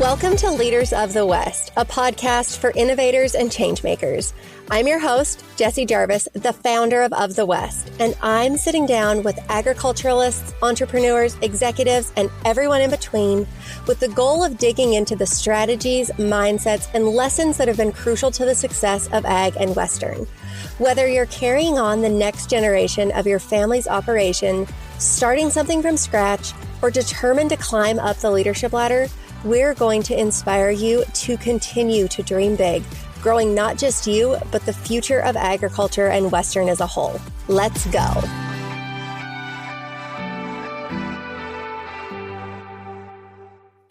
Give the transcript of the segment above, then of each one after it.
Welcome to Leaders of the West, a podcast for innovators and changemakers. I'm your host, Jessie Jarvis, the founder of the West, and I'm sitting down with agriculturalists, entrepreneurs, executives, and everyone in between with the goal of digging into the strategies, mindsets, and lessons that have been crucial to the success of ag and Western. Whether you're carrying on the next generation of your family's operation, starting something from scratch, or determined to climb up the leadership ladder, we're going to inspire you to continue to dream big, growing not just you, but the future of agriculture and Western as a whole. Let's go.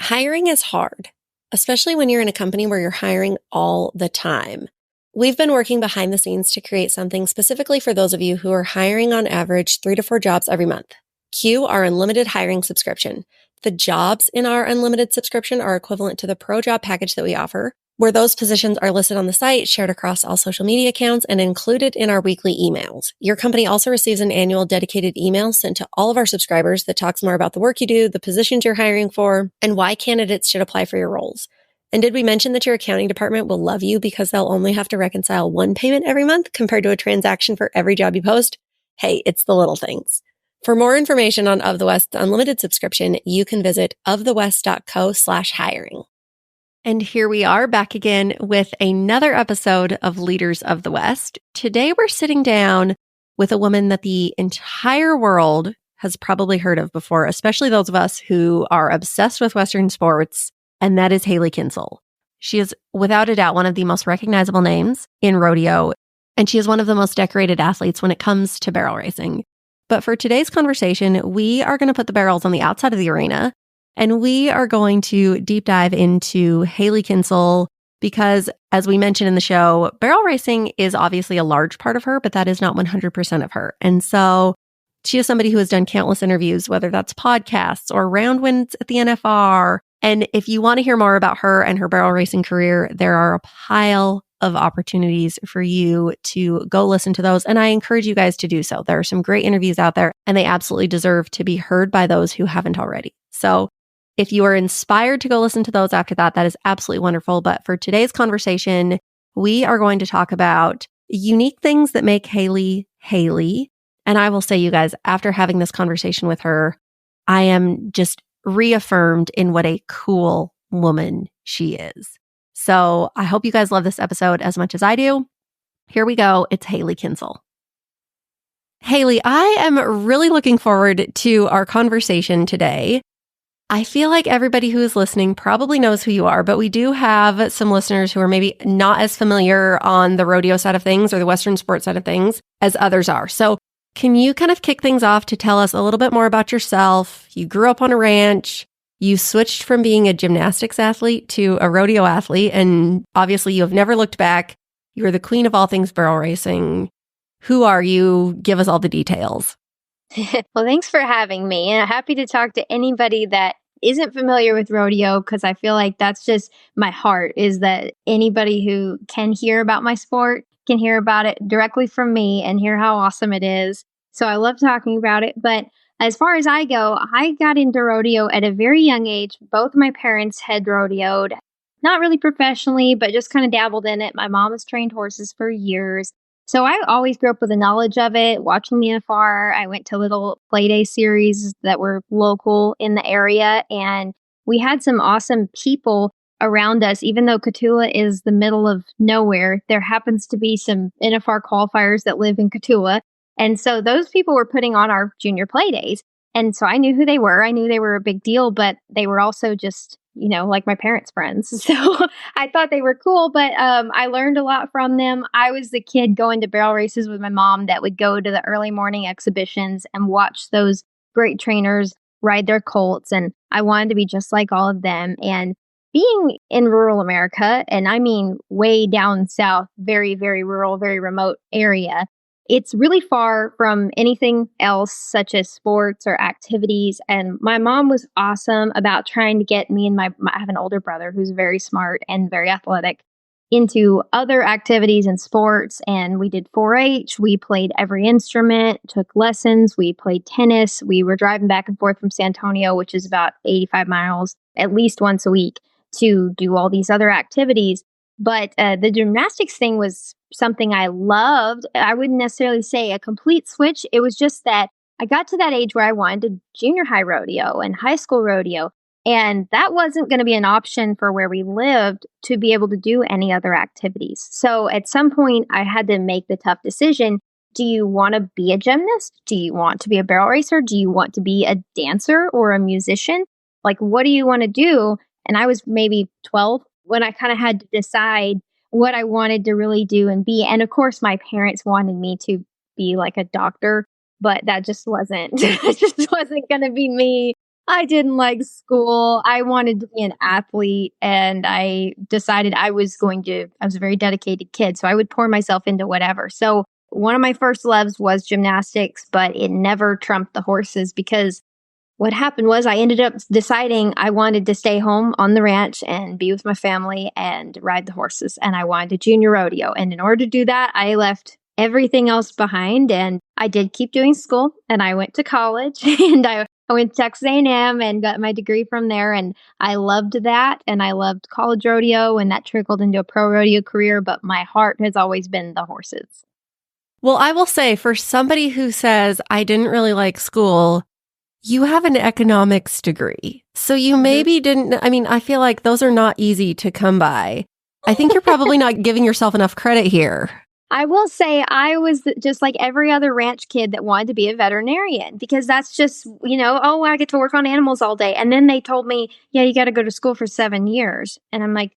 Hiring is hard, especially when you're in a company where you're hiring all the time. We've been working behind the scenes to create something specifically for those of you who are hiring on average 3 to 4 jobs every month. Cue our unlimited hiring subscription. The jobs in our unlimited subscription are equivalent to the pro job package that we offer, where those positions are listed on the site, shared across all social media accounts, and included in our weekly emails. Your company also receives an annual dedicated email sent to all of our subscribers that talks more about the work you do, the positions you're hiring for, and why candidates should apply for your roles. And did we mention that your accounting department will love you because they'll only have to reconcile one payment every month compared to a transaction for every job you post? Hey, it's the little things. For more information on Of the West's unlimited subscription, you can visit ofthewest.co/hiring. And here we are back again with another episode of Leaders of the West. Today we're sitting down with a woman that the entire world has probably heard of before, especially those of us who are obsessed with Western sports, and that is Hailey Kinsel. She is without a doubt one of the most recognizable names in rodeo, and she is one of the most decorated athletes when it comes to barrel racing. But for today's conversation, we are going to put the barrels on the outside of the arena, and we are going to deep dive into Hailey Kinsel because, as we mentioned in the show, barrel racing is obviously a large part of her, but that is not 100% of her. And so she is somebody who has done countless interviews, whether that's podcasts or round wins at the NFR. And if you want to hear more about her and her barrel racing career, there are a pile of opportunities for you to go listen to those. And I encourage you guys to do so. There are some great interviews out there, and they absolutely deserve to be heard by those who haven't already. So if you are inspired to go listen to those after that, that is absolutely wonderful. But for today's conversation, we are going to talk about unique things that make Hailey, Hailey. And I will say, you guys, after having this conversation with her, I am just reaffirmed in what a cool woman she is. So I hope you guys love this episode as much as I do. Here we go. It's Hailey Kinsel. Hailey, I am really looking forward to our conversation today. I feel like everybody who is listening probably knows who you are, but we do have some listeners who are maybe not as familiar on the rodeo side of things or the Western sports side of things as others are. So can you kind of kick things off to tell us a little bit more about yourself? You grew up on a ranch. You switched from being a gymnastics athlete to a rodeo athlete, and obviously you have never looked back. You are the queen of all things barrel racing. Who are you? Give us all the details. Well, thanks for having me. And I'm happy to talk to anybody that isn't familiar with rodeo, because I feel like that's just my heart, is that anybody who can hear about my sport can hear about it directly from me and hear how awesome it is. So I love talking about it. But as far as I go, I got into rodeo at a very young age. Both my parents had rodeoed, not really professionally, but just kind of dabbled in it. My mom has trained horses for years. So I always grew up with a knowledge of it, watching the NFR. I went to little play day series that were local in the area, and we had some awesome people around us. Even though Cotulla is the middle of nowhere, there happens to be some NFR qualifiers that live in Cotulla. And so those people were putting on our junior play days. And so I knew who they were. I knew they were a big deal, but they were also just, like my parents' friends. So I thought they were cool, but I learned a lot from them. I was the kid going to barrel races with my mom that would go to the early morning exhibitions and watch those great trainers ride their colts. And I wanted to be just like all of them. And being in rural America, and I mean way down south, very, very rural, very remote area, it's really far from anything else, such as sports or activities. And my mom was awesome about trying to get me and I have an older brother who's very smart and very athletic, into other activities and sports. And we did 4-H. We played every instrument, took lessons. We played tennis. We were driving back and forth from San Antonio, which is about 85 miles, at least once a week, to do all these other activities. But the gymnastics thing was something I loved. I wouldn't necessarily say a complete switch. It was just that I got to that age where I wanted to junior high rodeo and high school rodeo. And that wasn't going to be an option for where we lived to be able to do any other activities. So at some point, I had to make the tough decision. Do you want to be a gymnast? Do you want to be a barrel racer? Do you want to be a dancer or a musician? Like, what do you want to do? And I was maybe 12 when I kind of had to decide what I wanted to really do and be. And of course, my parents wanted me to be like a doctor, but that just wasn't, it just wasn't going to be me. I didn't like school. I wanted to be an athlete, and I decided I was a very dedicated kid, so I would pour myself into whatever. So one of my first loves was gymnastics, but it never trumped the horses, because what happened was I ended up deciding I wanted to stay home on the ranch and be with my family and ride the horses. And I wanted a junior rodeo. And in order to do that, I left everything else behind. And I did keep doing school, and I went to college, and I went to Texas A&M and got my degree from there. And I loved that. And I loved college rodeo, and that trickled into a pro rodeo career. But my heart has always been the horses. Well, I will say, for somebody who says, I didn't really like school, you have an economics degree. So you maybe didn't, I feel like those are not easy to come by. I think you're probably not giving yourself enough credit here. I will say I was just like every other ranch kid that wanted to be a veterinarian, because that's just, oh, I get to work on animals all day. And then they told me, yeah, you got to go to school for 7 years. And I'm like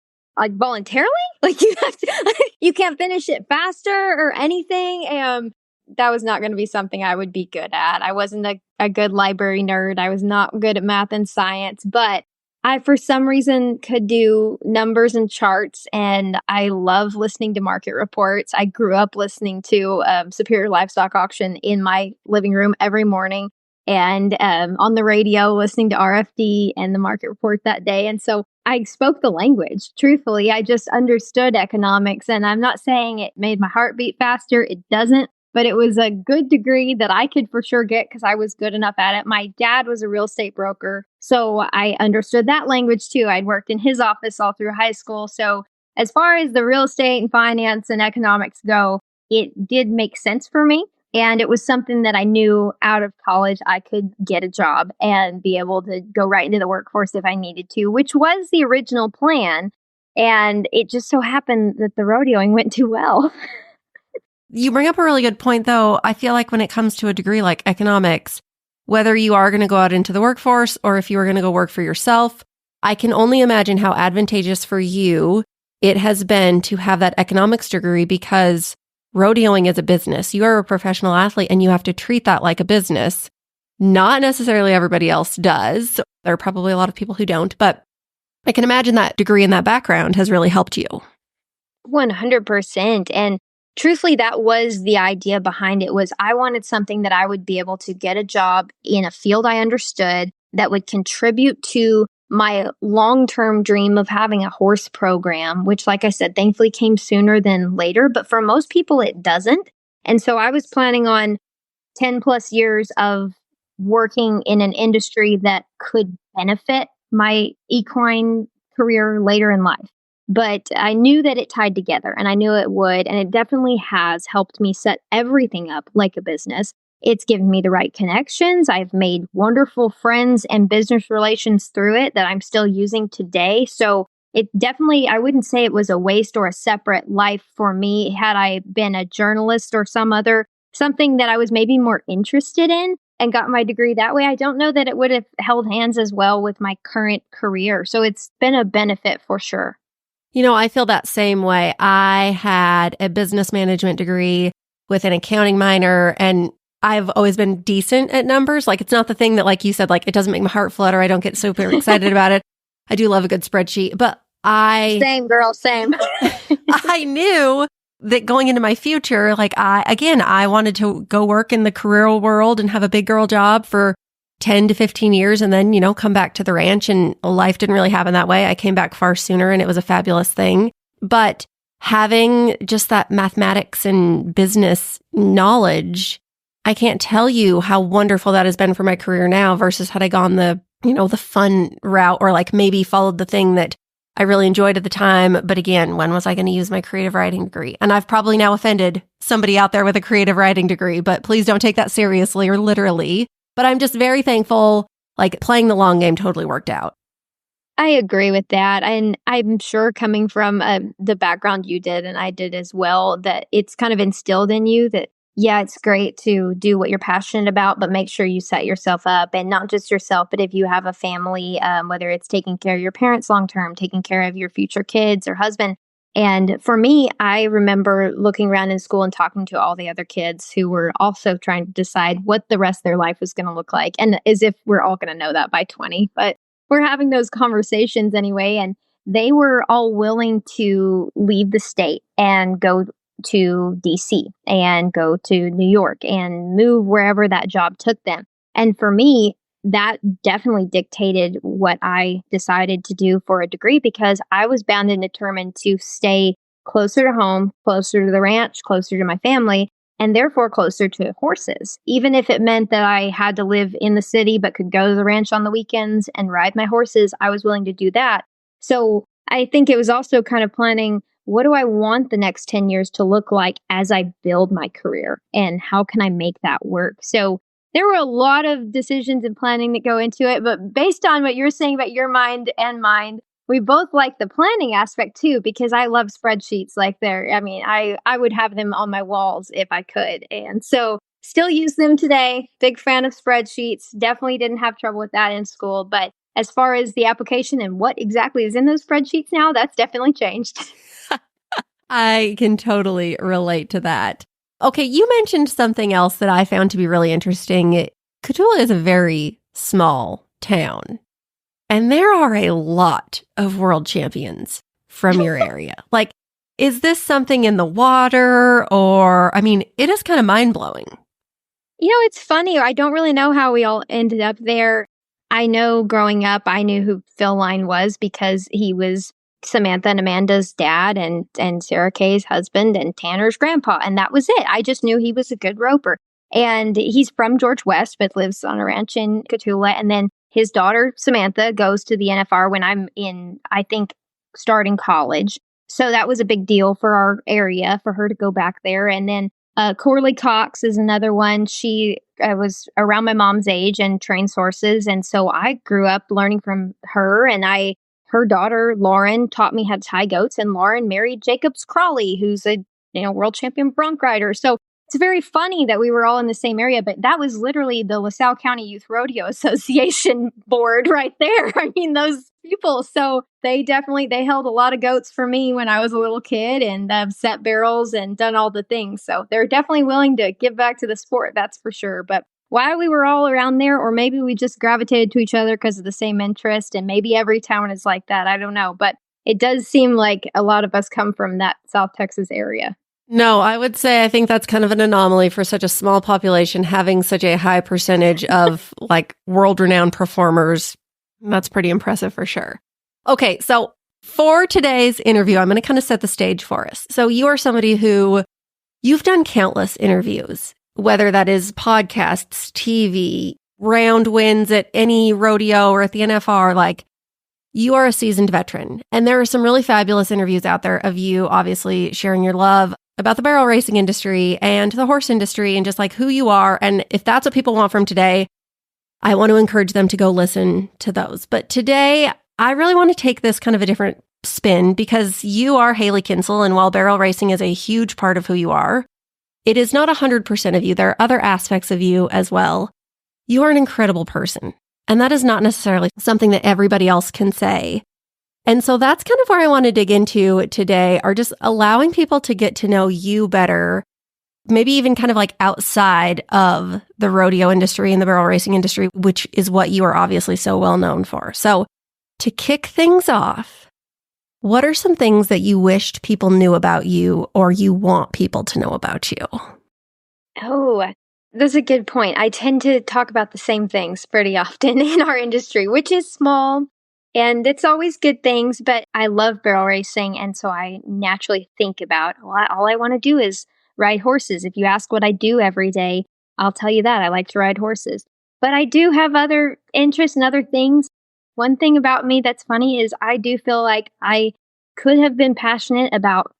voluntarily? Like you have to, you can't finish it faster or anything. That was not going to be something I would be good at. I wasn't a good library nerd. I was not good at math and science, but I, for some reason, could do numbers and charts, and I love listening to market reports. I grew up listening to Superior Livestock Auction in my living room every morning, and on the radio, listening to RFD and the market report that day. And so I spoke the language. Truthfully, I just understood economics, and I'm not saying it made my heart beat faster. It doesn't. But it was a good degree that I could for sure get because I was good enough at it. My dad was a real estate broker, so I understood that language too. I'd worked in his office all through high school. So as far as the real estate and finance and economics go, it did make sense for me. And it was something that I knew out of college I could get a job and be able to go right into the workforce if I needed to, which was the original plan. And it just so happened that the rodeoing went too well. You bring up a really good point, though. I feel like when it comes to a degree like economics, whether you are going to go out into the workforce or if you are going to go work for yourself, I can only imagine how advantageous for you it has been to have that economics degree, because rodeoing is a business. You are a professional athlete and you have to treat that like a business. Not necessarily everybody else does. There are probably a lot of people who don't, but I can imagine that degree and that background has really helped you. 100%. And truthfully, that was the idea behind it. Was I wanted something that I would be able to get a job in a field I understood that would contribute to my long-term dream of having a horse program, which, like I said, thankfully came sooner than later. But for most people, it doesn't. And so I was planning on 10 plus years of working in an industry that could benefit my equine career later in life. But I knew that it tied together, and I knew it would, and it definitely has helped me set everything up like a business. It's given me the right connections. I've made wonderful friends and business relations through it that I'm still using today. So it definitely, I wouldn't say it was a waste or a separate life for me. Had I been a journalist or something that I was maybe more interested in and got my degree that way, I don't know that it would have held hands as well with my current career. So it's been a benefit for sure. I feel that same way. I had a business management degree with an accounting minor, and I've always been decent at numbers. Like, it's not the thing that, like you said, like, it doesn't make my heart flutter. I don't get super excited about it. I do love a good spreadsheet, but Same, girl, same. I knew that going into my future, like, I wanted to go work in the career world and have a big girl job for 10 to 15 years and then, come back to the ranch, and life didn't really happen that way. I came back far sooner and it was a fabulous thing. But having just that mathematics and business knowledge, I can't tell you how wonderful that has been for my career now versus had I gone the fun route, or like maybe followed the thing that I really enjoyed at the time. But again, when was I going to use my creative writing degree? And I've probably now offended somebody out there with a creative writing degree, but please don't take that seriously or literally. But I'm just very thankful, like playing the long game totally worked out. I agree with that. And I'm sure coming from the background you did and I did as well, that it's kind of instilled in you that, yeah, it's great to do what you're passionate about, but make sure you set yourself up and not just yourself, but if you have a family, whether it's taking care of your parents long term, taking care of your future kids or husband. And for me, I remember looking around in school and talking to all the other kids who were also trying to decide what the rest of their life was going to look like. And as if we're all going to know that by 20, but we're having those conversations anyway. And they were all willing to leave the state and go to DC and go to New York and move wherever that job took them. And for me, that definitely dictated what I decided to do for a degree because I was bound and determined to stay closer to home, closer to the ranch, closer to my family, and therefore closer to horses. Even if it meant that I had to live in the city but could go to the ranch on the weekends and ride my horses, I was willing to do that. So I think it was also kind of planning, what do I want the next 10 years to look like as I build my career? And how can I make that work? So there were a lot of decisions and planning that go into it. But based on what you're saying about your mind and mine, we both like the planning aspect too, because I love spreadsheets like there. I mean, I would have them on my walls if I could. And so still use them today. Big fan of spreadsheets. Definitely didn't have trouble with that in school. But as far as the application and what exactly is in those spreadsheets now, that's definitely changed. I can totally relate to that. Okay, you mentioned something else that I found to be really interesting. Cotulla is a very small town, and there are a lot of world champions from your area. Like, is this something in the water or, I mean, it is kind of mind-blowing. You know, it's funny. I don't really know how we all ended up there. I know growing up, I knew who Phil Line was because he was Samantha and Amanda's dad and Sarah Kay's husband and Tanner's grandpa. And that was it. I just knew he was a good roper. And he's from George West, but lives on a ranch in Cotulla. And then his daughter, Samantha, goes to the NFR when I'm in, I think, starting college. So that was a big deal for our area for her to go back there. And then Corley Cox is another one. She was around my mom's age and trains horses. And so I grew up learning from her. And her daughter, Lauren, taught me how to tie goats. And Lauren married Jacobs Crawley, who's a world champion bronc rider. So it's very funny that we were all in the same area, but that was literally the LaSalle County Youth Rodeo Association board right there. I mean, those people. So they held a lot of goats for me when I was a little kid and set barrels and done all the things. So they're definitely willing to give back to the sport. That's for sure. But why we were all around there, or maybe we just gravitated to each other because of the same interest. And maybe every town is like that. I don't know. But it does seem like a lot of us come from that South Texas area. No, I would say I think that's kind of an anomaly for such a small population having such a high percentage of like world-renowned performers. That's pretty impressive for sure. Okay, so for today's interview, I'm going to kind of set the stage for us. So you are somebody who you've done countless interviews, whether that is podcasts, TV, round wins at any rodeo or at the NFR, like you are a seasoned veteran. And there are some really fabulous interviews out there of you obviously sharing your love about the barrel racing industry and the horse industry and just like who you are. And if that's what people want from today, I want to encourage them to go listen to those. But today, I really want to take this kind of a different spin because you are Hailey Kinsel. And while barrel racing is a huge part of who you are, it is not 100% of you. There are other aspects of you as well. You are an incredible person. And that is not necessarily something that everybody else can say. And so that's kind of where I want to dig into today, are just allowing people to get to know you better, maybe even kind of like outside of the rodeo industry and the barrel racing industry, which is what you are obviously so well known for. So to kick things off, what are some things that you wished people knew about you or you want people to know about you? Oh, that's a good point. I tend to talk about the same things pretty often in our industry, which is small. And it's always good things, but I love barrel racing. And so I naturally think about, well, all I want to do is ride horses. If you ask what I do every day, I'll tell you that I like to ride horses. But I do have other interests and other things. One thing about me that's funny is I do feel like I could have been passionate about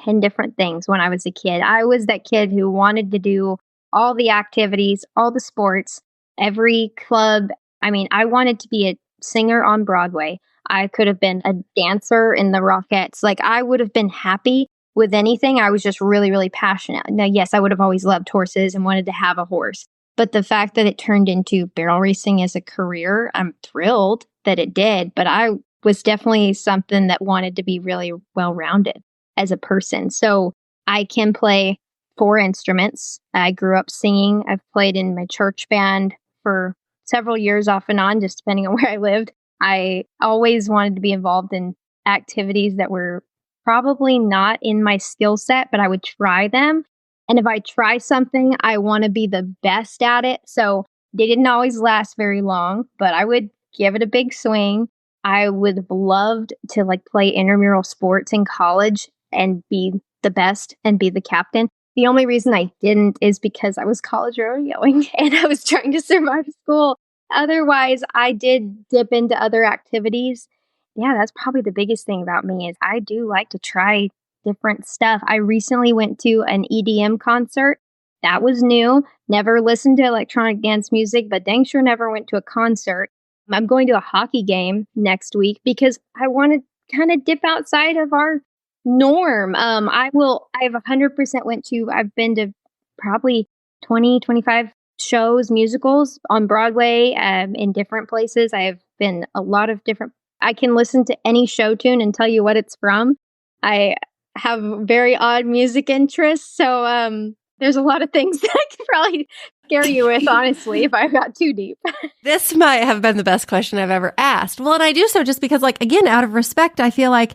10 different things when I was a kid. I was that kid who wanted to do all the activities, all the sports, every club. I mean, I wanted to be a singer on Broadway. I could have been a dancer in the Rockettes. Like, I would have been happy with anything. I was just really, really passionate. Now, yes, I would have always loved horses and wanted to have a horse. But the fact that it turned into barrel racing as a career, I'm thrilled that it did. But I was definitely something that wanted to be really well-rounded as a person. So I can play 4 instruments. I grew up singing. I've played in my church band for several years off and on, just depending on where I lived. I always wanted to be involved in activities that were probably not in my skill set, but I would try them. And if I try something, I want to be the best at it. So they didn't always last very long, but I would give it a big swing. I would have loved to like play intramural sports in college and be the best and be the captain. The only reason I didn't is because I was college rodeoing and I was trying to survive school. Otherwise, I did dip into other activities. Yeah, that's probably the biggest thing about me is I do like to try different stuff. I recently went to an EDM concert. That was new. Never listened to electronic dance music, but dang sure never went to a concert. I'm going to a hockey game next week because I want to kind of dip outside of our norm. I've 100% I've been to probably 20, 25 shows, musicals on Broadway, in different places. I have been a lot of different, I can listen to any show tune and tell you what it's from. I have very odd music interests. So, there's a lot of things that I could probably scare you with, honestly, if I got too deep. This might have been the best question I've ever asked. Well, and I do so just because, like, again, out of respect, I feel like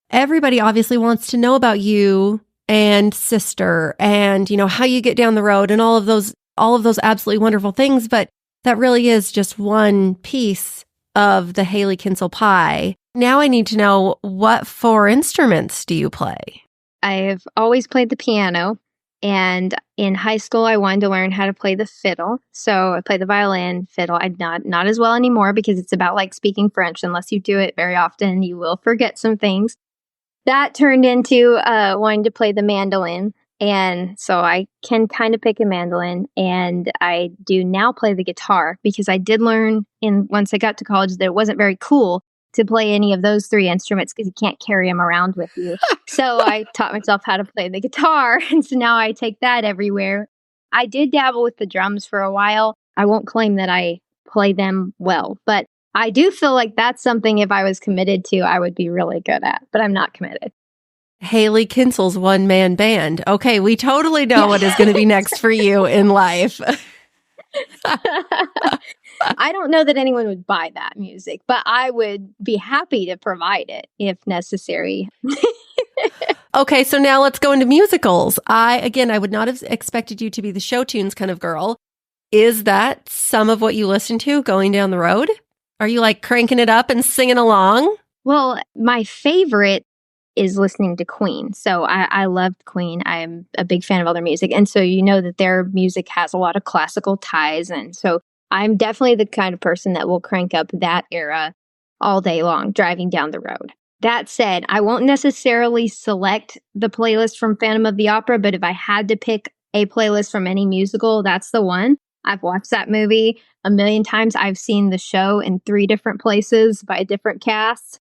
everybody obviously wants to know about you and sister and, you know, how you get down the road and all of those absolutely wonderful things. But that really is just one piece of the Hailey Kinsel pie. Now I need to know, what 4 instruments do you play? I've always played the piano. And in high school, I wanted to learn how to play the fiddle. So I played the violin, fiddle. I'm not as well anymore because it's about like speaking French. Unless you do it very often, you will forget some things. That turned into wanting to play the mandolin. And so I can kind of pick a mandolin. And I do now play the guitar because I did learn once I got to college that it wasn't very cool to play any of those 3 instruments because you can't carry them around with you. So I taught myself how to play the guitar. And so now I take that everywhere. I did dabble with the drums for a while. I won't claim that I play them well, but I do feel like that's something if I was committed to, I would be really good at, but I'm not committed. Hailey Kinsel's one-man band. Okay, we totally know what is going to be next for you in life. I don't know that anyone would buy that music, but I would be happy to provide it if necessary. Okay, so now let's go into musicals. I would not have expected you to be the show tunes kind of girl. Is that some of what you listen to going down the road? Are you like cranking it up and singing along? Well, my favorite is listening to Queen. So I loved Queen. I'm a big fan of all their music. And so you know that their music has a lot of classical ties. And so I'm definitely the kind of person that will crank up that era all day long, driving down the road. That said, I won't necessarily select the playlist from Phantom of the Opera, but if I had to pick a playlist from any musical, that's the one. I've watched that movie a million times. I've seen the show in 3 different places by different casts.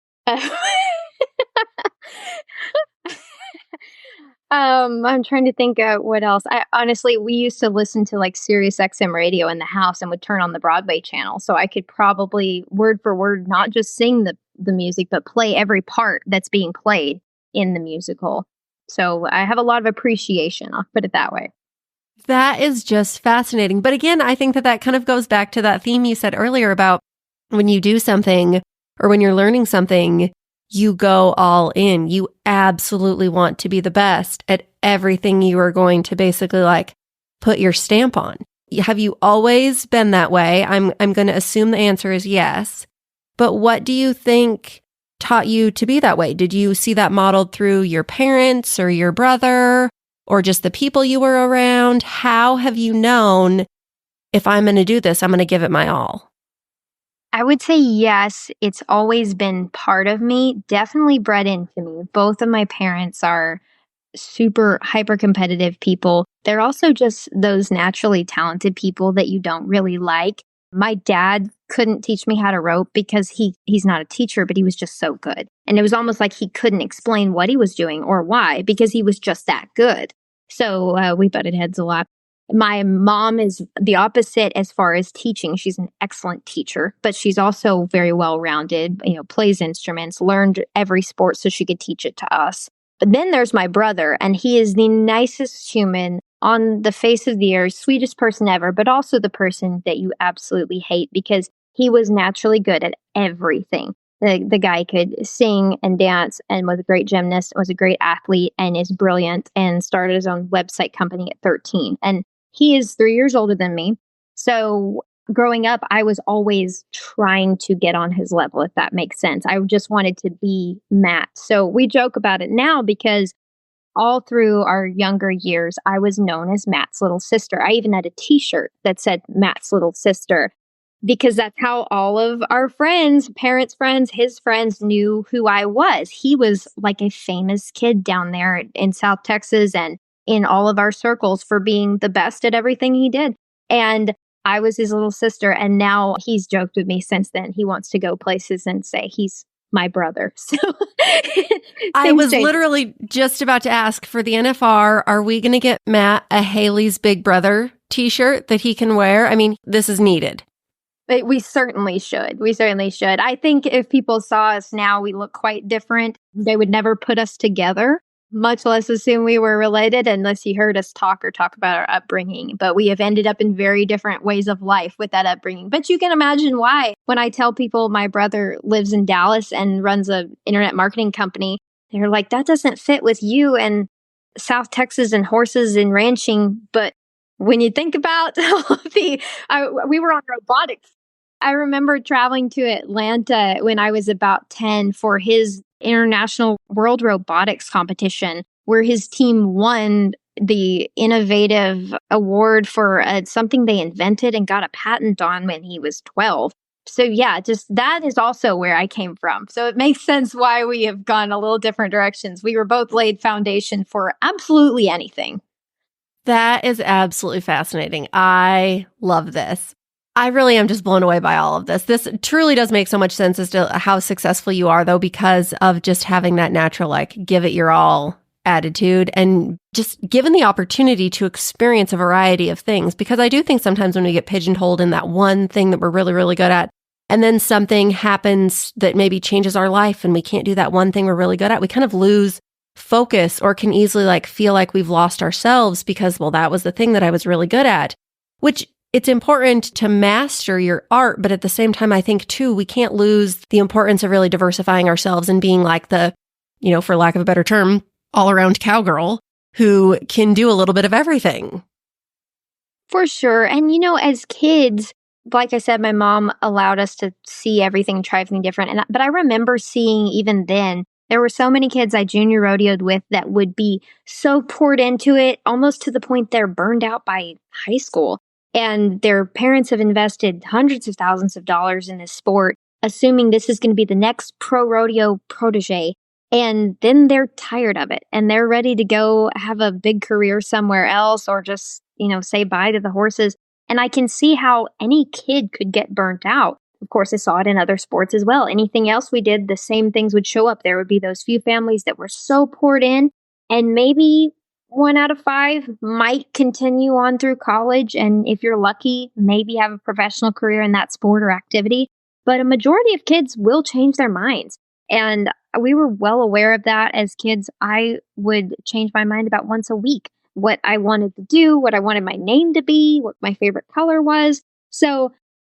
I'm trying to think of what else. Honestly, we used to listen to like Sirius XM radio in the house and would turn on the Broadway channel. So I could probably word for word, not just sing the music, but play every part that's being played in the musical. So I have a lot of appreciation. I'll put it that way. That is just fascinating. But again, I think that kind of goes back to that theme you said earlier about when you do something or when you're learning something, you go all in. You absolutely want to be the best at everything you are going to basically like put your stamp on. Have you always been that way? I'm going to assume the answer is yes. But what do you think taught you to be that way? Did you see that modeled through your parents or your brother or just the people you were around? How have you known, if I'm going to do this, I'm going to give it my all? I would say yes. It's always been part of me, definitely bred into me. Both of my parents are super hyper competitive people. They're also just those naturally talented people that you don't really like. My dad couldn't teach me how to rope because he's not a teacher, but he was just so good. And it was almost like he couldn't explain what he was doing or why because he was just that good. So we butted heads a lot. My mom is the opposite as far as teaching. She's an excellent teacher, but she's also very well rounded, plays instruments, learned every sport so she could teach it to us. But then there's my brother, and he is the nicest human on the face of the earth, sweetest person ever, but also the person that you absolutely hate because he was naturally good at everything. The guy could sing and dance and was a great gymnast, was a great athlete, and is brilliant and started his own website company at 13. And he is 3 years older than me. So growing up, I was always trying to get on his level, if that makes sense. I just wanted to be Matt. So we joke about it now because all through our younger years, I was known as Matt's little sister. I even had a t-shirt that said Matt's little sister because that's how all of our friends, parents' friends, his friends knew who I was. He was like a famous kid down there in South Texas and in all of our circles for being the best at everything he did. And I was his little sister. And now he's joked with me since then. He wants to go places and say he's my brother. So I was literally just about to ask for the NFR, are we going to get Matt a Hailey's Big Brother t-shirt that he can wear? I mean, this is needed. We certainly should. We certainly should. I think if people saw us now, we look quite different. They would never put us together, much less assume we were related unless you heard us talk about our upbringing. But we have ended up in very different ways of life with that upbringing. But you can imagine why. When I tell people my brother lives in Dallas and runs an internet marketing company, they're like, that doesn't fit with you and South Texas and horses and ranching. But when you think about we were on robotics. I remember traveling to Atlanta when I was about 10 for his International World Robotics Competition, where his team won the innovative award for something they invented and got a patent on when he was 12. So yeah, just that is also where I came from. So it makes sense why we have gone a little different directions. We were both laid foundation for absolutely anything. That is absolutely fascinating. I love this. I really am just blown away by all of this. This truly does make so much sense as to how successful you are, though, because of just having that natural, give it your all attitude and just given the opportunity to experience a variety of things. Because I do think sometimes when we get pigeonholed in that one thing that we're really, really good at, and then something happens that maybe changes our life and we can't do that one thing we're really good at, we kind of lose focus or can easily feel like we've lost ourselves because, well, that was the thing that I was really good at, which it's important to master your art, but at the same time, I think too, we can't lose the importance of really diversifying ourselves and being like the, for lack of a better term, all-around cowgirl who can do a little bit of everything. For sure. And, as kids, like I said, my mom allowed us to see everything, try everything different. But I remember seeing even then, there were so many kids I junior rodeoed with that would be so poured into it, almost to the point they're burned out by high school. And their parents have invested hundreds of thousands of dollars in this sport, assuming this is going to be the next pro rodeo protege. And then they're tired of it and they're ready to go have a big career somewhere else or just, say bye to the horses. And I can see how any kid could get burnt out. Of course, I saw it in other sports as well. Anything else we did, the same things would show up. There would be those few families that were so poured in, and maybe 1 out of 5 might continue on through college. And if you're lucky, maybe have a professional career in that sport or activity. But a majority of kids will change their minds. And we were well aware of that as kids. I would change my mind about once a week, what I wanted to do, what I wanted my name to be, what my favorite color was. So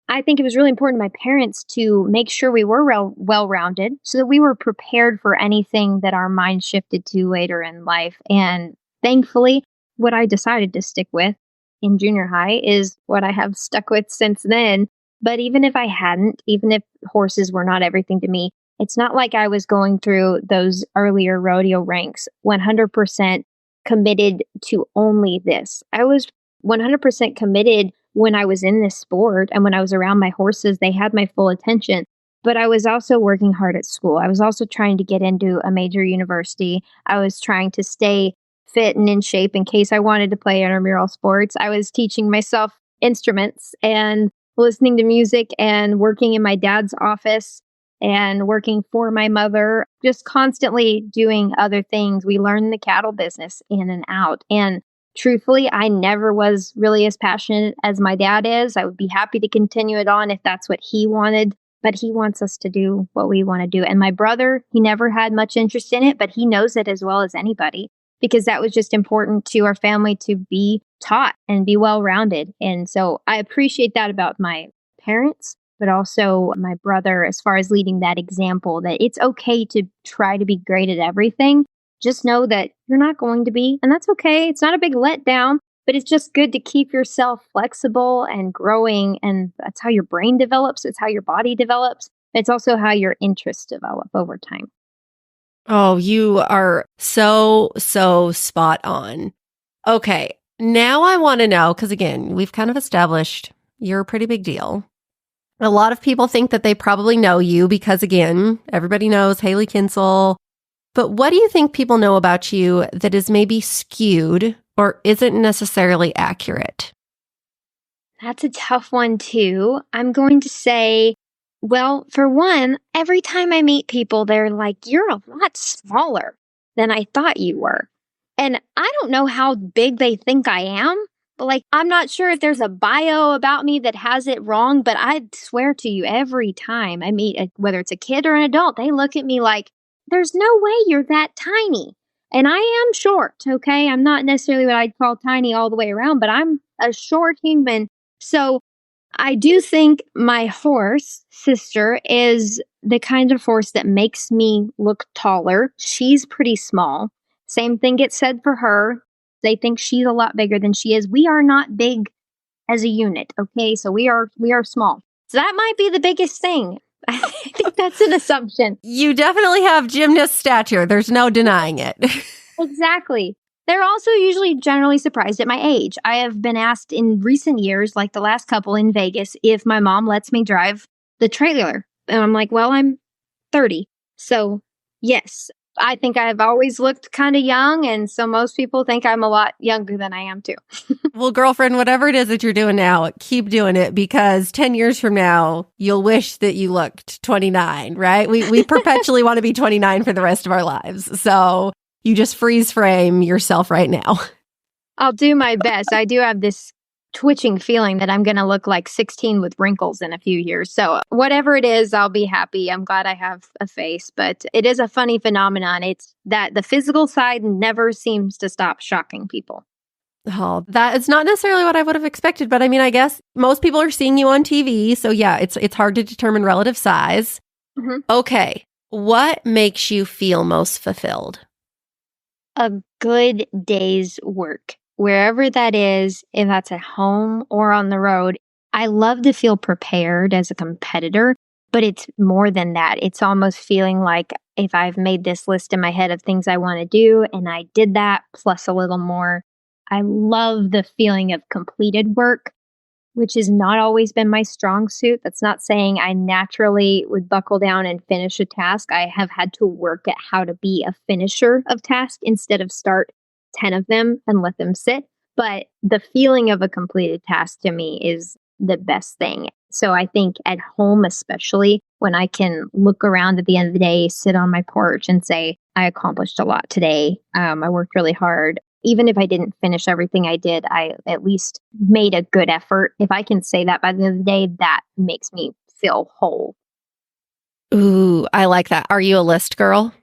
I think it was really important to my parents to make sure we were well-rounded so that we were prepared for anything that our mind shifted to later in life. And thankfully, what I decided to stick with in junior high is what I have stuck with since then. But even if I hadn't, even if horses were not everything to me, it's not like I was going through those earlier rodeo ranks 100% committed to only this. I was 100% committed when I was in this sport and when I was around my horses, they had my full attention. But I was also working hard at school. I was also trying to get into a major university. I was trying to stay fit and in shape in case I wanted to play intramural sports. I was teaching myself instruments and listening to music and working in my dad's office and working for my mother, just constantly doing other things. We learned the cattle business in and out. And truthfully, I never was really as passionate as my dad is. I would be happy to continue it on if that's what he wanted, but he wants us to do what we want to do. And my brother, he never had much interest in it, but he knows it as well as anybody because that was just important to our family to be taught and be well-rounded. And so I appreciate that about my parents, but also my brother as far as leading that example that it's okay to try to be great at everything. Just know that you're not going to be, and that's okay. It's not a big letdown, but it's just good to keep yourself flexible and growing. And that's how your brain develops. It's how your body develops. It's also how your interests develop over time. Oh, you are so spot on. Okay. Now I want to know, because again, we've kind of established you're a pretty big deal. A lot of people think that they probably know you because, again, everybody knows Hailey Kinsel. But what do you think people know about you that is maybe skewed or isn't necessarily accurate? That's a tough one, too. I'm going to say, well, for one, every time I meet people, they're like, you're a lot smaller than I thought you were. And I don't know how big they think I am. But I'm not sure if there's a bio about me that has it wrong, but I swear to you, every time I meet, whether it's a kid or an adult, they look at me like, there's no way you're that tiny. And I am short, okay? I'm not necessarily what I'd call tiny all the way around, but I'm a short human. So I do think my horse, Sister, is the kind of horse that makes me look taller. She's pretty small. Same thing gets said for her. They think she's a lot bigger than she is. We are not big as a unit, okay? So we are small. So that might be the biggest thing. I think that's an assumption. You definitely have gymnast stature. There's no denying it. Exactly. They're also usually generally surprised at my age. I have been asked in recent years, like the last couple in Vegas, if my mom lets me drive the trailer. And I'm like, well, I'm 30. So yes, I think I've always looked kind of young. And so most people think I'm a lot younger than I am too. Well, girlfriend, whatever it is that you're doing now, keep doing it because 10 years from now, you'll wish that you looked 29, right? We perpetually want to be 29 for the rest of our lives. So you just freeze frame yourself right now. I'll do my best. I do have this twitching feeling that I'm going to look like 16 with wrinkles in a few years. So whatever it is, I'll be happy. I'm glad I have a face, but it is a funny phenomenon. It's that the physical side never seems to stop shocking people. Oh, that is not necessarily what I would have expected, but I mean, I guess most people are seeing you on TV. So yeah, it's hard to determine relative size. Mm-hmm. Okay. What makes you feel most fulfilled? A good day's work. Wherever that is, if that's at home or on the road, I love to feel prepared as a competitor, but it's more than that. It's almost feeling like if I've made this list in my head of things I want to do and I did that plus a little more, I love the feeling of completed work, which has not always been my strong suit. That's not saying I naturally would buckle down and finish a task. I have had to work at how to be a finisher of tasks instead of start 10 of them and let them sit. But the feeling of a completed task to me is the best thing. So I think at home, especially when I can look around at the end of the day, sit on my porch and say, I accomplished a lot today. I worked really hard. Even if I didn't finish everything I did, I at least made a good effort. If I can say that by the end of the day, that makes me feel whole. Ooh, I like that. Are you a list girl?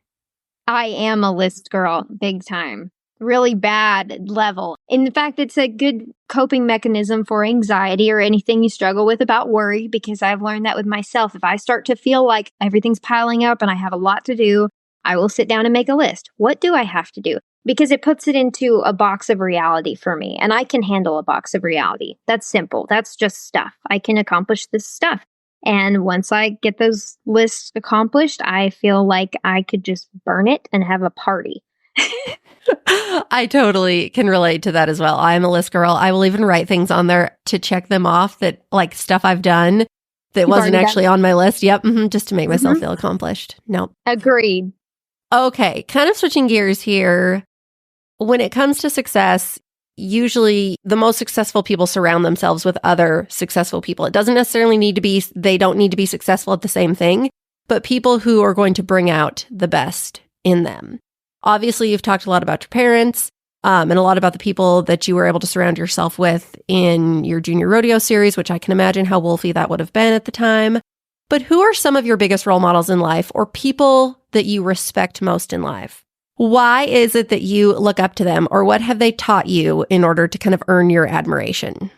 I am a list girl, big time. Really bad level. In fact, it's a good coping mechanism for anxiety or anything you struggle with about worry, because I've learned that with myself. If I start to feel like everything's piling up and I have a lot to do, I will sit down and make a list. What do I have to do? Because it puts it into a box of reality for me, and I can handle a box of reality. That's simple. That's just stuff. I can accomplish this stuff. And once I get those lists accomplished, I feel like I could just burn it and have a party. I totally can relate to that as well. I'm a list girl. I will even write things on there to check them off, that like stuff I've done that wasn't actually on my list. Yep. Just to make myself feel accomplished. Nope. Agreed. Okay. Kind of switching gears here. When it comes to success, usually the most successful people surround themselves with other successful people. It doesn't necessarily need to be, they don't need to be successful at the same thing, but people who are going to bring out the best in them. Obviously, you've talked a lot about your parents and a lot about the people that you were able to surround yourself with in your junior rodeo series, which I can imagine how wolfy that would have been at the time. But who are some of your biggest role models in life, or people that you respect most in life? Why is it that you look up to them, or what have they taught you in order to kind of earn your admiration?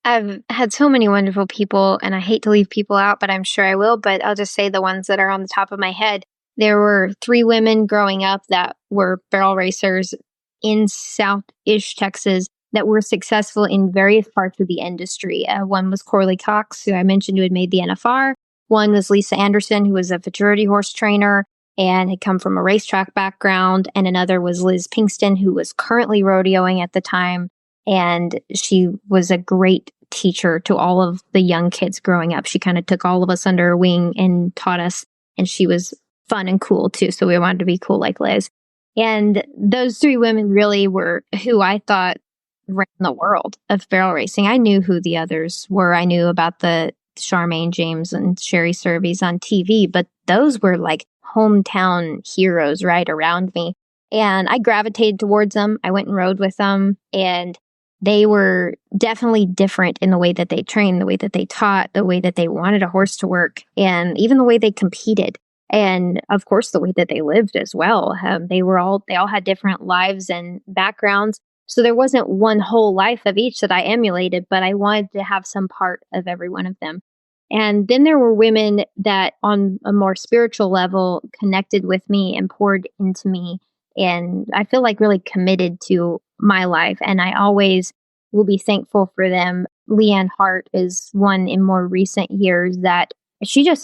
I've had so many wonderful people, and I hate to leave people out, but I'm sure I will. But I'll just say the ones that are on the top of my head. There were 3 women growing up that were barrel racers in South-ish Texas that were successful in various parts of the industry. One was Corley Cox, who I mentioned, who had made the NFR. One was Lisa Anderson, who was a futurity horse trainer and had come from a racetrack background. And another was Liz Pinkston, who was currently rodeoing at the time. And she was a great teacher to all of the young kids growing up. She kind of took all of us under her wing and taught us. And she was fun and cool too. So we wanted to be cool like Liz. And those 3 women really were who I thought ran the world of barrel racing. I knew who the others were. I knew about the Charmaine James and Sherry Serbies on TV, but those were like hometown heroes right around me. And I gravitated towards them. I went and rode with them, and they were definitely different in the way that they trained, the way that they taught, the way that they wanted a horse to work, and even the way they competed. And of course, the way that they lived as well. They all had different lives and backgrounds. So there wasn't one whole life of each that I emulated, but I wanted to have some part of every one of them. And then there were women that on a more spiritual level connected with me and poured into me. And I feel like really committed to my life. And I always will be thankful for them. Leanne Hart is one in more recent years that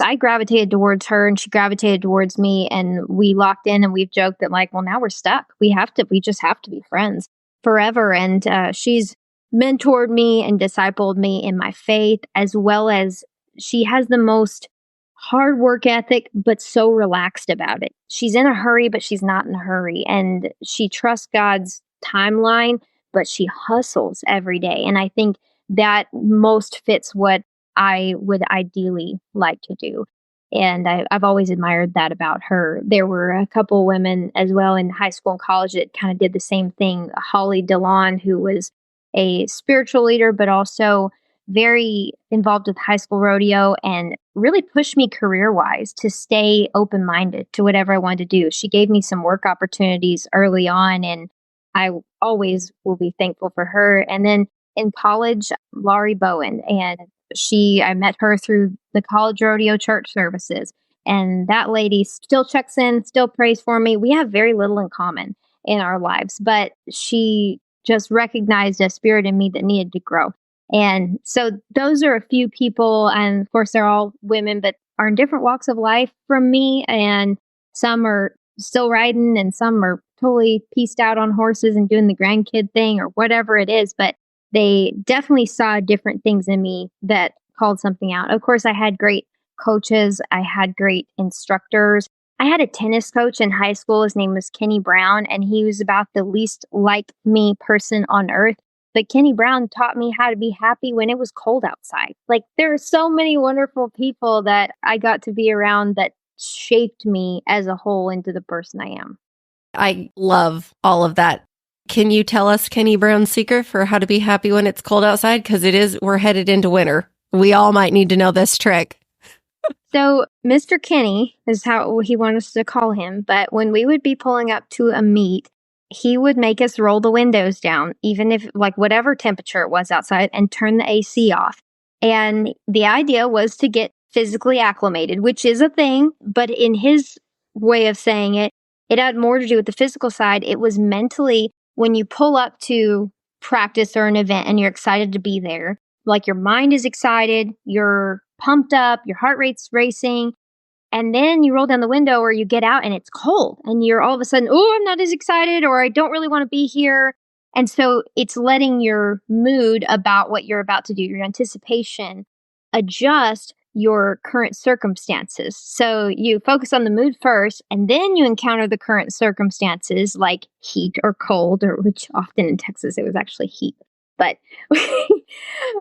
I gravitated towards her and she gravitated towards me, and we locked in, and we've joked that like, well, now we're stuck. We just have to be friends forever. And she's mentored me and discipled me in my faith, as well as she has the most hard work ethic, but so relaxed about it. She's in a hurry, but she's not in a hurry. And she trusts God's timeline, but she hustles every day. And I think that most fits what I would ideally like to do. And I've always admired that about her. There were a couple women as well in high school and college that kind of did the same thing. Holly DeLon, who was a spiritual leader, but also very involved with high school rodeo and really pushed me career-wise to stay open-minded to whatever I wanted to do. She gave me some work opportunities early on, and I always will be thankful for her. And then in college, Laurie Bowen, and I met her through the college rodeo church services. And that lady still checks in, still prays for me. We have very little in common in our lives, but she just recognized a spirit in me that needed to grow. And so those are a few people. And of course, they're all women, but are in different walks of life from me. And some are still riding, and some are totally pieced out on horses and doing the grandkid thing or whatever it is. But they definitely saw different things in me that called something out. Of course, I had great coaches. I had great instructors. I had a tennis coach in high school. His name was Kenny Brown, and he was about the least like me person on earth. But Kenny Brown taught me how to be happy when it was cold outside. Like, there are so many wonderful people that I got to be around that shaped me as a whole into the person I am. I love all of that. Can you tell us Kenny Brown's secret for how to be happy when it's cold outside? Because we're headed into winter. We all might need to know this trick. So Mr. Kenny is how he wanted us to call him. But when we would be pulling up to a meet, he would make us roll the windows down, even if like whatever temperature it was outside, and turn the AC off. And the idea was to get physically acclimated, which is a thing. But in his way of saying it, it had more to do with the physical side. It was mentally, when you pull up to practice or an event and you're excited to be there, like your mind is excited, you're pumped up, your heart rate's racing. And then you roll down the window or you get out and it's cold and you're all of a sudden, oh, I'm not as excited or I don't really want to be here. And so it's letting your mood about what you're about to do, your anticipation, adjust your current circumstances. So you focus on the mood first, and then you encounter the current circumstances like heat or cold, or which often in Texas it was actually heat. But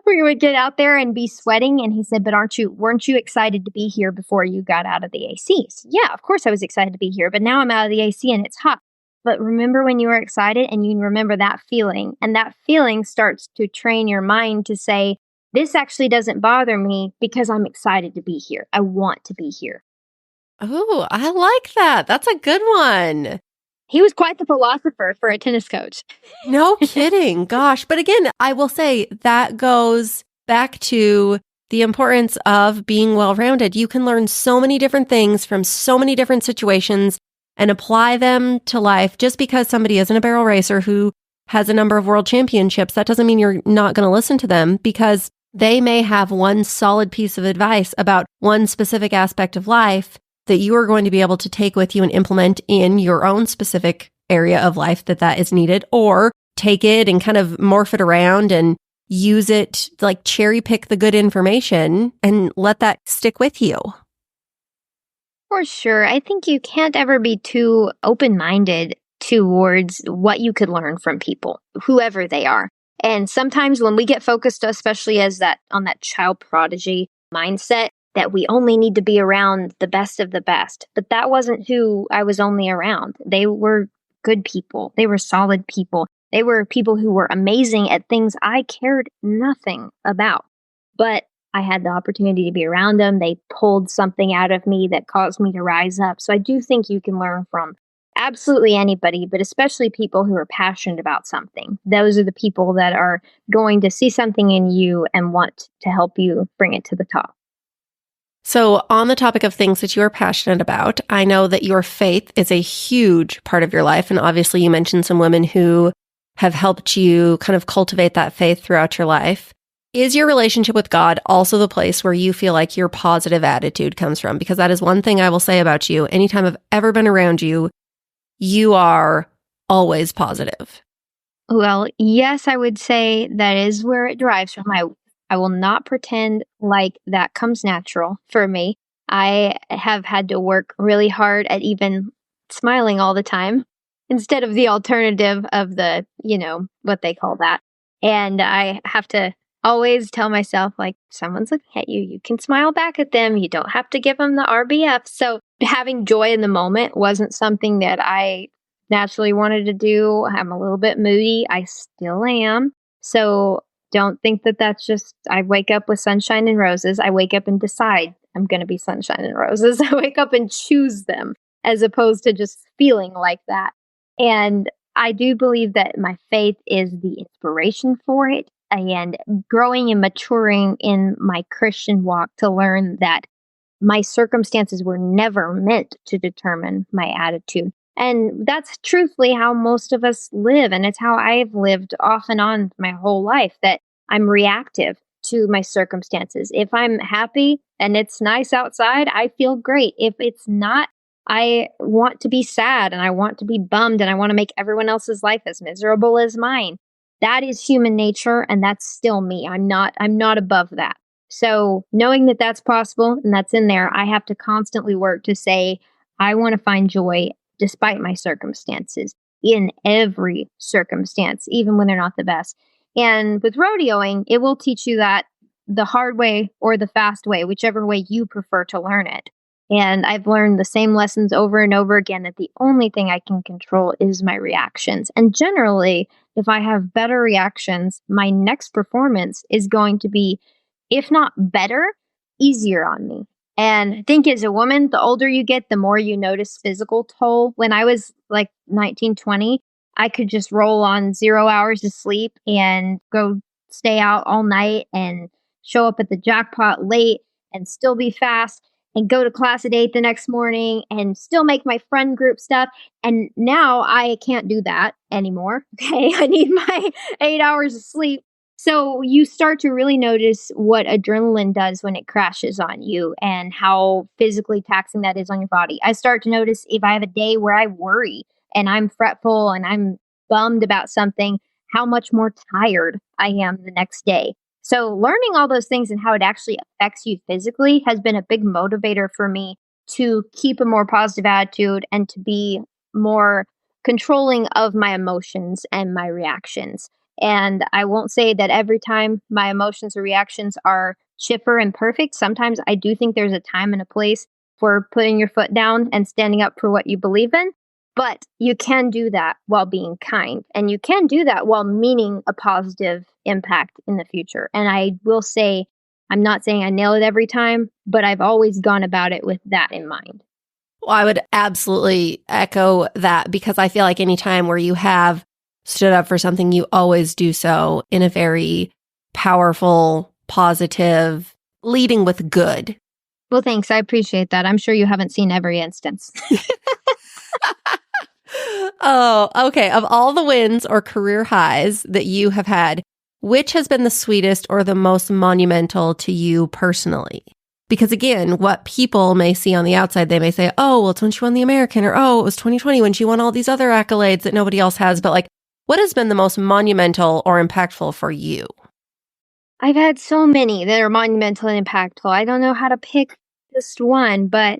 we would get out there and be sweating. And he said, but weren't you excited to be here before you got out of the AC? So, yeah, of course I was excited to be here, but now I'm out of the AC and it's hot. But remember when you were excited, and you remember that feeling, and that feeling starts to train your mind to say, this actually doesn't bother me because I'm excited to be here. I want to be here. Oh, I like that. That's a good one. He was quite the philosopher for a tennis coach. No kidding. Gosh. But again, I will say that goes back to the importance of being well-rounded. You can learn so many different things from so many different situations and apply them to life. Just because somebody isn't a barrel racer who has a number of world championships, that doesn't mean you're not going to listen to them, because they may have one solid piece of advice about one specific aspect of life that you are going to be able to take with you and implement in your own specific area of life that is needed, or take it and kind of morph it around and use it, like cherry pick the good information and let that stick with you. For sure. I think you can't ever be too open-minded towards what you could learn from people, whoever they are. And sometimes when we get focused, especially on that child prodigy mindset, that we only need to be around the best of the best. But that wasn't who I was only around. They were good people. They were solid people. They were people who were amazing at things I cared nothing about. But I had the opportunity to be around them. They pulled something out of me that caused me to rise up. So I do think you can learn from absolutely anybody, but especially people who are passionate about something. Those are the people that are going to see something in you and want to help you bring it to the top. So on the topic of things that you are passionate about, I know that your faith is a huge part of your life. And obviously you mentioned some women who have helped you kind of cultivate that faith throughout your life. Is your relationship with God also the place where you feel like your positive attitude comes from? Because that is one thing I will say about you. Anytime I've ever been around you, you are always positive. Well, yes, I would say that is where it derives from. I will not pretend like that comes natural for me. I have had to work really hard at even smiling all the time instead of the alternative of the, what they call that. And I have to always tell myself, like, someone's looking at you, you can smile back at them. You don't have to give them the RBF. So having joy in the moment wasn't something that I naturally wanted to do. I'm a little bit moody. I still am. So don't think that that's just, I wake up with sunshine and roses. I wake up and decide I'm going to be sunshine and roses. I wake up and choose them as opposed to just feeling like that. And I do believe that my faith is the inspiration for it, and growing and maturing in my Christian walk to learn that my circumstances were never meant to determine my attitude. And that's truthfully how most of us live. And it's how I've lived off and on my whole life, that I'm reactive to my circumstances. If I'm happy and it's nice outside, I feel great. If it's not, I want to be sad and I want to be bummed and I want to make everyone else's life as miserable as mine. That is human nature, and that's still me. I'm not above that. So knowing that that's possible and that's in there, I have to constantly work to say, I want to find joy despite my circumstances, in every circumstance, even when they're not the best. And with rodeoing, it will teach you that the hard way or the fast way, whichever way you prefer to learn it. And I've learned the same lessons over and over again, that the only thing I can control is my reactions. And generally, if I have better reactions, my next performance is going to be, if not better, easier on me. And I think as a woman, the older you get, the more you notice physical toll. When I was like 19, 20, I could just roll on 0 hours of sleep and go stay out all night and show up at the jackpot late and still be fast and go to class at 8 the next morning and still make my friend group stuff. And now I can't do that anymore. Okay. I need my 8 hours of sleep. So you start to really notice what adrenaline does when it crashes on you and how physically taxing that is on your body. I start to notice if I have a day where I worry and I'm fretful and I'm bummed about something, how much more tired I am the next day. So learning all those things and how it actually affects you physically has been a big motivator for me to keep a more positive attitude and to be more controlling of my emotions and my reactions. And I won't say that every time my emotions or reactions are chipper and perfect. Sometimes I do think there's a time and a place for putting your foot down and standing up for what you believe in. But you can do that while being kind. And you can do that while meaning a positive impact in the future. And I will say, I'm not saying I nail it every time, but I've always gone about it with that in mind. Well, I would absolutely echo that because I feel like any time where you have stood up for something, you always do so in a very powerful, positive, leading with good. Well, thanks. I appreciate that. I'm sure you haven't seen every instance. Oh, okay. Of all the wins or career highs that you have had, which has been the sweetest or the most monumental to you personally? Because again, what people may see on the outside, they may say, oh, well, it's when she won the American, or oh, it was 2020 when she won all these other accolades that nobody else has. But like, what has been the most monumental or impactful for you? I've had so many that are monumental and impactful. I don't know how to pick just one, but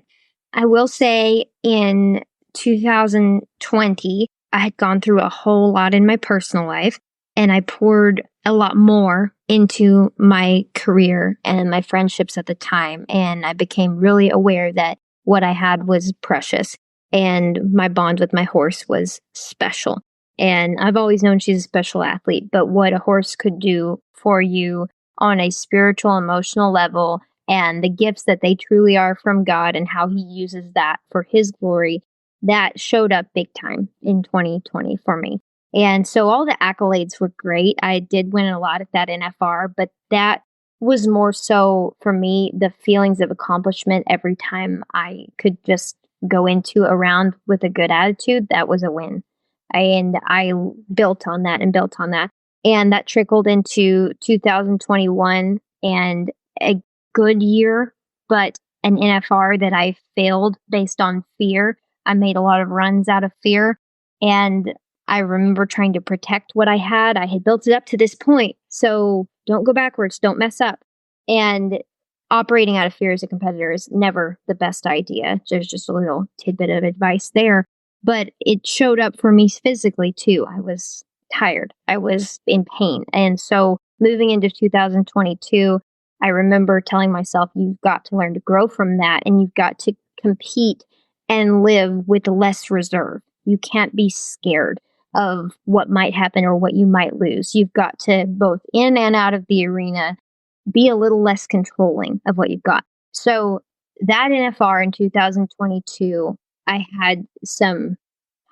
I will say in 2020, I had gone through a whole lot in my personal life, and I poured a lot more into my career and my friendships at the time. And I became really aware that what I had was precious, and my bond with my horse was special. And I've always known she's a special athlete, but what a horse could do for you on a spiritual, emotional level, and the gifts that they truly are from God and how He uses that for His glory, that showed up big time in 2020 for me. And so all the accolades were great. I did win a lot at that NFR, but that was more so for me the feelings of accomplishment every time I could just go into a round with a good attitude. That was a win. And I built on that and built on that. And that trickled into 2021 and a good year, but an NFR that I failed based on fear. I made a lot of runs out of fear. And I remember trying to protect what I had. I had built it up to this point. So don't go backwards. Don't mess up. And operating out of fear as a competitor is never the best idea. There's just a little tidbit of advice there. But it showed up for me physically too. I was tired. I was in pain. And so moving into 2022, I remember telling myself, you've got to learn to grow from that, and you've got to compete and live with less reserve. You can't be scared of what might happen or what you might lose. You've got to, both in and out of the arena, be a little less controlling of what you've got. So that NFR in 2022, I had some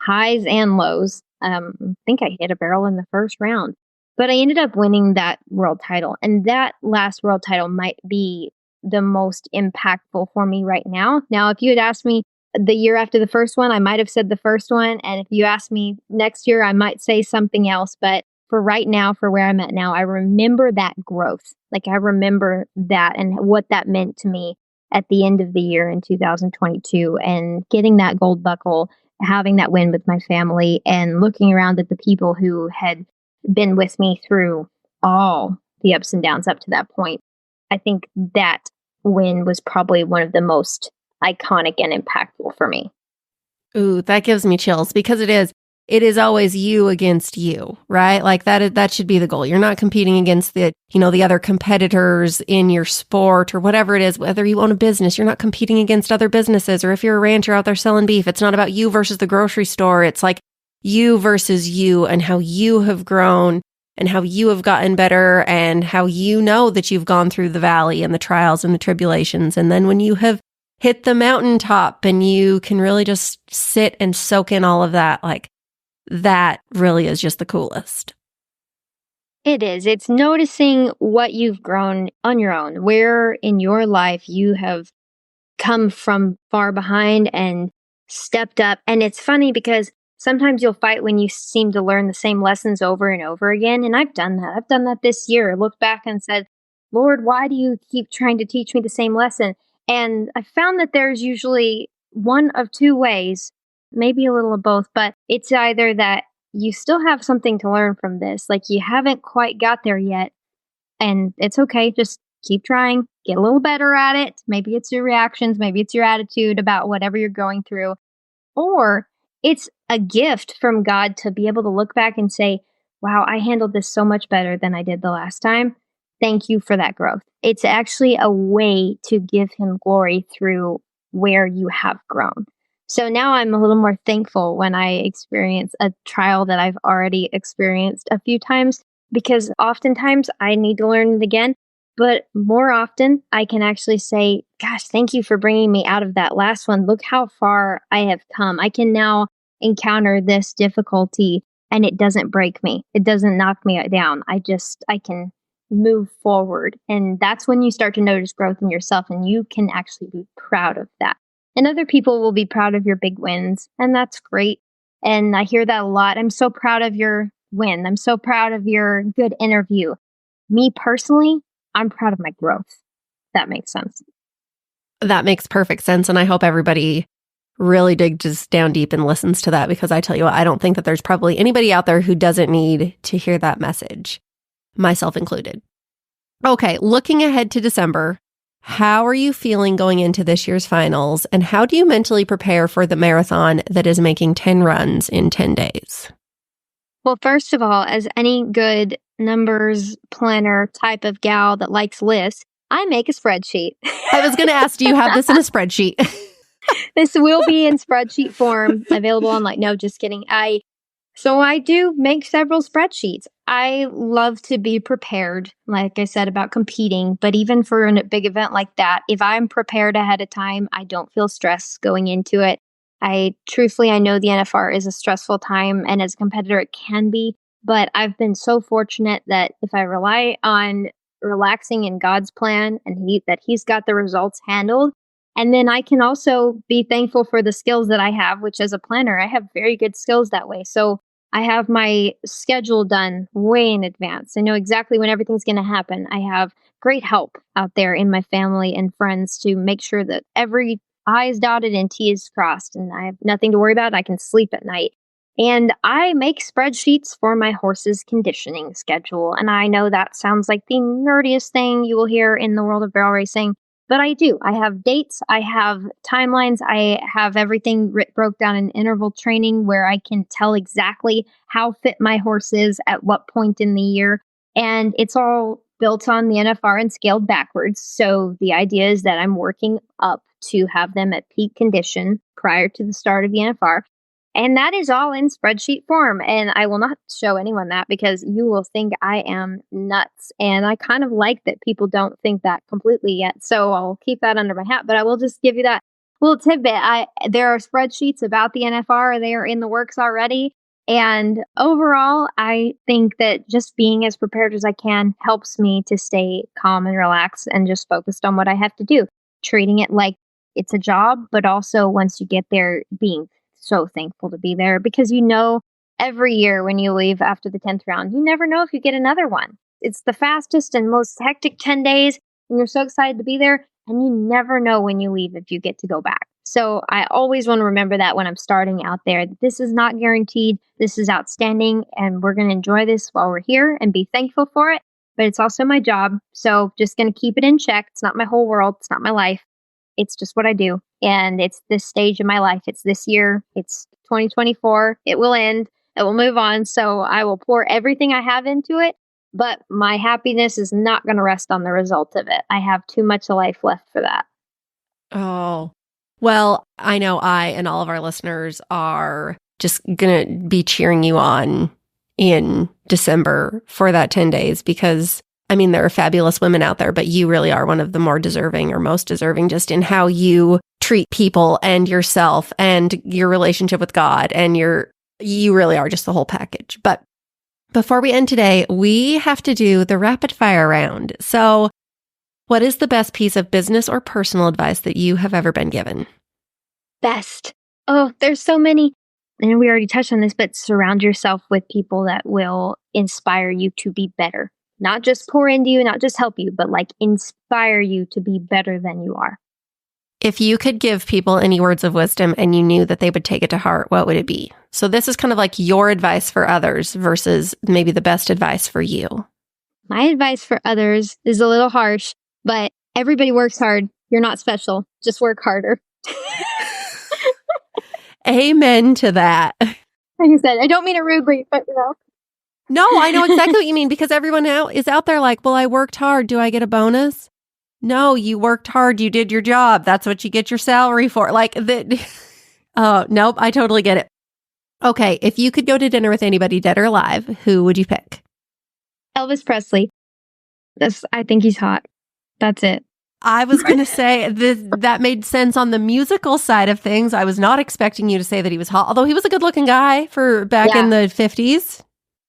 highs and lows. I think I hit a barrel in the first round, but I ended up winning that world title. And that last world title might be the most impactful for me right now. Now, if you had asked me the year after the first one, I might have said the first one. And if you ask me next year, I might say something else. But for right now, for where I'm at now, I remember that growth. Like I remember that and what that meant to me at the end of the year in 2022, and getting that gold buckle, having that win with my family, and looking around at the people who had been with me through all the ups and downs up to that point. I think that win was probably one of the most iconic and impactful for me. Ooh, that gives me chills because it is always you against you, right? Like that should be the goal. You're not competing against the other competitors in your sport or whatever it is, whether you own a business, you're not competing against other businesses, or if you're a rancher out there selling beef, it's not about you versus the grocery store. It's like you versus you, and how you have grown and how you have gotten better, and how you know that you've gone through the valley and the trials and the tribulations. And then when you have hit the mountaintop and you can really just sit and soak in all of that, like that really is just the coolest. It is. It's noticing what you've grown on your own, where in your life you have come from far behind and stepped up. And it's funny because sometimes you'll fight when you seem to learn the same lessons over and over again. And I've done that. I've done that this year. Looked back and said, Lord, why do you keep trying to teach me the same lesson? And I found that there's usually one of two ways, maybe a little of both, but it's either that you still have something to learn from this, like you haven't quite got there yet, and it's okay, just keep trying, get a little better at it. Maybe it's your reactions, maybe it's your attitude about whatever you're going through, or it's a gift from God to be able to look back and say, wow, I handled this so much better than I did the last time. Thank you for that growth. It's actually a way to give him glory through where you have grown. So now I'm a little more thankful when I experience a trial that I've already experienced a few times, because oftentimes I need to learn it again. But more often, I can actually say, gosh, thank you for bringing me out of that last one. Look how far I have come. I can now encounter this difficulty and it doesn't break me. It doesn't knock me down. I can move forward. And that's when you start to notice growth in yourself, and you can actually be proud of that. And other people will be proud of your big wins, and that's great. And I hear that a lot. I'm so proud of your win. I'm so proud of your good interview. Me personally, I'm proud of my growth. That makes sense. That makes perfect sense. And I hope everybody really digs down deep and listens to that, because I tell you what, I don't think that there's probably anybody out there who doesn't need to hear that message, myself included. Okay, looking ahead to December, how are you feeling going into this year's finals, and how do you mentally prepare for the marathon that is making 10 runs in 10 days? Well, first of all, as any good numbers planner type of gal that likes lists, I make a spreadsheet. I was going to ask, do you have this in a spreadsheet? This will be in spreadsheet form, available online. No, just kidding. So I do make several spreadsheets. I love to be prepared, like I said, about competing. But even for a big event like that, if I'm prepared ahead of time, I don't feel stress going into it. I know the NFR is a stressful time, and as a competitor, it can be. But I've been so fortunate that if I rely on relaxing in God's plan and that He's got the results handled, and then I can also be thankful for the skills that I have, which as a planner, I have very good skills that way. So I have my schedule done way in advance. I know exactly when everything's going to happen. I have great help out there in my family and friends to make sure that every I is dotted and T is crossed, and I have nothing to worry about. I can sleep at night. And I make spreadsheets for my horse's conditioning schedule. And I know that sounds like the nerdiest thing you will hear in the world of barrel racing, but I do. I have dates, I have timelines, I have everything broke down in interval training where I can tell exactly how fit my horse is at what point in the year. And it's all built on the NFR and scaled backwards. So the idea is that I'm working up to have them at peak condition prior to the start of the NFR. And that is all in spreadsheet form. And I will not show anyone that, because you will think I am nuts. And I kind of like that people don't think that completely yet. So I'll keep that under my hat. But I will just give you that little tidbit. There are spreadsheets about the NFR. They are in the works already. And overall, I think that just being as prepared as I can helps me to stay calm and relaxed and just focused on what I have to do. Treating it like it's a job, but also once you get there, being so thankful to be there, because every year when you leave after the 10th round, you never know if you get another one. It's the fastest and most hectic 10 days, and you're so excited to be there, and you never know when you leave if you get to go back. So I always want to remember that when I'm starting out there. This is not guaranteed. This is outstanding, and we're going to enjoy this while we're here and be thankful for it. But it's also my job, so just going to keep it in check. It's not my whole world. It's not my life. It's just what I do. And it's this stage of my life. It's this year. It's 2024. It will end. It will move on. So I will pour everything I have into it. But my happiness is not going to rest on the result of it. I have too much of life left for that. Oh, well, I know I and all of our listeners are just going to be cheering you on in December for that 10 days, because there are fabulous women out there, but you really are one of the more deserving, or most deserving, just in how you treat people and yourself and your relationship with God. And you really are just the whole package. But before we end today, we have to do the rapid fire round. So what is the best piece of business or personal advice that you have ever been given? Best. Oh, there's so many. and we already touched on this, but surround yourself with people that will inspire you to be better. Not just pour into you, not just help you, but like inspire you to be better than you are. If you could give people any words of wisdom and you knew that they would take it to heart, what would it be? So this is kind of like your advice for others versus maybe the best advice for you. My advice for others is a little harsh, but everybody works hard. You're not special. Just work harder. Amen to that. Like I said, I don't mean it rudely, but you know. No, I know exactly what you mean, because everyone now is out there like, well, I worked hard. Do I get a bonus? No, you worked hard. You did your job. That's what you get your salary for. Like that. Oh, nope. I totally get it. Okay. If you could go to dinner with anybody dead or alive, who would you pick? Elvis Presley. I think he's hot. That's it. I was going to say that made sense on the musical side of things. I was not expecting you to say that he was hot, although he was a good looking guy for back in the 50s.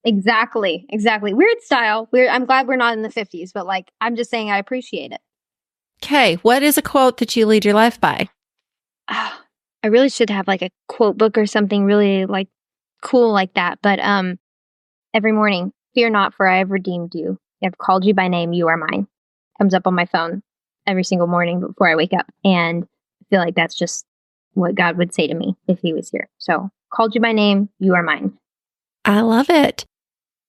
Exactly. Weird style. I'm glad we're not in the 50s, but like, I'm just saying I appreciate it. Okay. What is a quote that you lead your life by? I really should have like a quote book or something really like cool like that. But every morning, fear not, for I have redeemed you. I have called you by name. You are mine. Comes up on my phone every single morning before I wake up. And I feel like that's just what God would say to me if he was here. So called you by name. You are mine. I love it.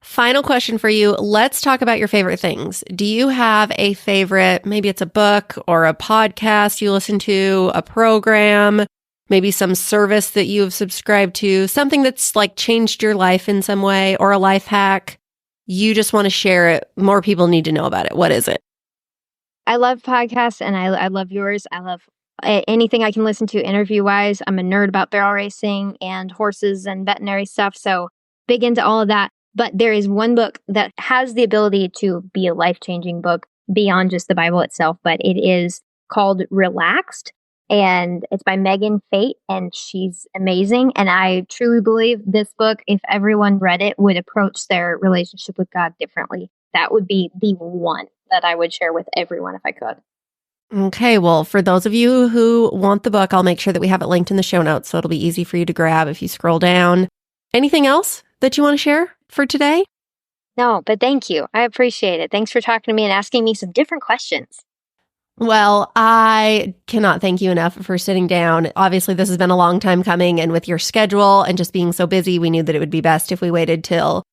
Final question for you. Let's talk about your favorite things. Do you have a favorite, maybe it's a book or a podcast you listen to, a program, maybe some service that you've subscribed to, something that's like changed your life in some way, or a life hack? You just want to share it. More people need to know about it. What is it? I love podcasts, and I love yours. I love anything I can listen to interview-wise. I'm a nerd about barrel racing and horses and veterinary stuff, so big into all of that. But there is one book that has the ability to be a life-changing book beyond just the Bible itself, but it is called Relaxed, and it's by Megan Fate, and she's amazing. And I truly believe this book, if everyone read it, would approach their relationship with God differently. That would be the one that I would share with everyone if I could. Okay, well, for those of you who want the book, I'll make sure that we have it linked in the show notes, so it'll be easy for you to grab if you scroll down. Anything else that you want to share for today? No, but thank you. I appreciate it. Thanks for talking to me and asking me some different questions. Well, I cannot thank you enough for sitting down. Obviously, this has been a long time coming, and with your schedule and just being so busy, we knew that it would be best if we waited till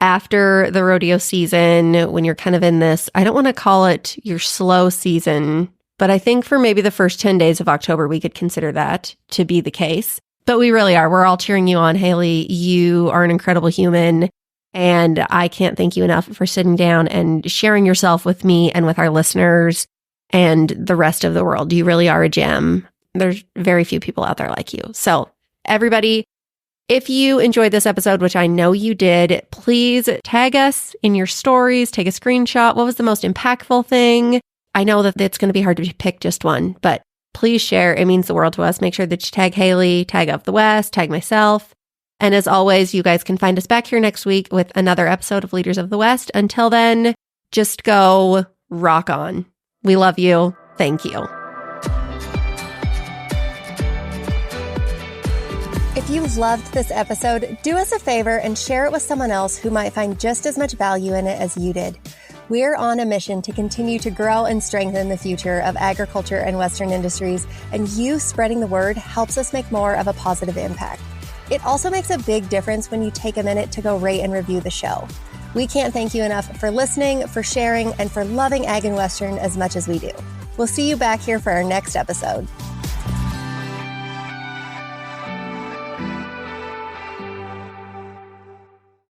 after the rodeo season, when you're kind of in this, I don't want to call it your slow season, but I think for maybe the first 10 days of October, we could consider that to be the case. But we really are. We're all cheering you on, Hailey. You are an incredible human, and I can't thank you enough for sitting down and sharing yourself with me and with our listeners and the rest of the world. You really are a gem. There's very few people out there like you. So everybody, if you enjoyed this episode, which I know you did, please tag us in your stories, take a screenshot. What was the most impactful thing? I know that it's going to be hard to pick just one, but please share. It means the world to us. Make sure that you tag Hailey, tag Of the West, tag myself. And as always, you guys can find us back here next week with another episode of Leaders of the West. Until then, just go rock on. We love you. Thank you. If you loved this episode, do us a favor and share it with someone else who might find just as much value in it as you did. We're on a mission to continue to grow and strengthen the future of agriculture and Western industries, and you spreading the word helps us make more of a positive impact. It also makes a big difference when you take a minute to go rate and review the show. We can't thank you enough for listening, for sharing, and for loving Ag and Western as much as we do. We'll see you back here for our next episode.